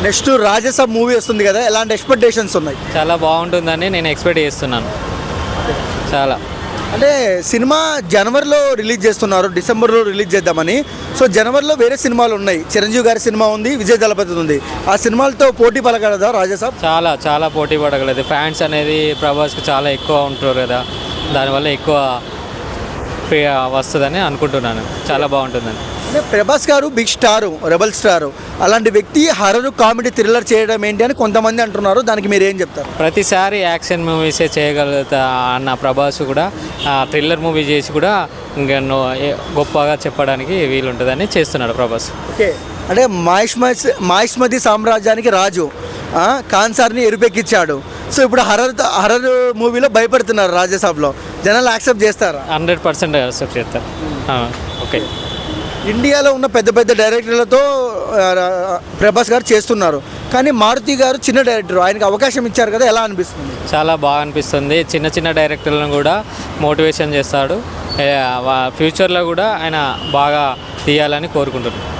Next Raja Saab movie వస్తుంది కదా, ఎలాంటి ఎక్స్పెక్టేషన్స్ ఉన్నాయి? చాలా బాగుంటుందని నేను ఎక్స్పెక్ట్ చేస్తున్నాను. చాలా అంటే సినిమా జనవరిలో రిలీజ్ చేస్తున్నారు, డిసెంబర్లో రిలీజ్ చేద్దామని. సో జనవరిలో వేరే సినిమాలు ఉన్నాయి, చిరంజీవి గారి సినిమా ఉంది, విజయ్ దళపతి ఉంది. ఆ సినిమాలతో పోటీ పలకలదా రాజసాబ్? చాలా చాలా పోటీ పడగలదు. ఫ్యాన్స్ అనేది ప్రభాస్కి చాలా ఎక్కువ ఉంటారు కదా, దానివల్ల ఎక్కువ వస్తుందని అనుకుంటున్నాను. చాలా బాగుంటుందని. అంటే ప్రభాస్ గారు బిగ్ స్టారు, రెబల్ స్టారు, అలాంటి వ్యక్తి హర్రర్ కామెడీ థ్రిల్లర్ చేయడం ఏంటి అని కొంతమంది అంటున్నారు. దానికి మీరు ఏం చెప్తారు? ప్రతిసారి యాక్షన్ మూవీసే చేయగలుగుతా అన్న ప్రభాస్ కూడా థ్రిల్లర్ మూవీ చేసి కూడా ఇంకా గొప్పగా చెప్పడానికి వీలుంటుందని చేస్తున్నాడు ప్రభాస్. ఓకే, అంటే మాహిష్మతి సామ్రాజ్యానికి రాజు ఖాన్ సార్ని ఎరుపెక్కించాడు. సో ఇప్పుడు హర్రర్ మూవీలో భయపడుతున్నారు రాజసాబ్లో. జనాలు యాక్సెప్ట్ చేస్తారా? 100% యాక్సెప్ట్ చేస్తారు. ఓకే, ఇండియాలో ఉన్న పెద్ద పెద్ద డైరెక్టర్లతో ప్రభాస్ గారు చేస్తున్నారు, కానీ మారుతి గారు చిన్న డైరెక్టర్, ఆయనకు అవకాశం ఇచ్చారు కదా, ఎలా అనిపిస్తుంది? చాలా బాగా అనిపిస్తుంది. చిన్న చిన్న డైరెక్టర్లను కూడా మోటివేషన్ చేస్తాడు. ఫ్యూచర్లో కూడా ఆయన బాగా తీయాలని కోరుకుంటున్నాను.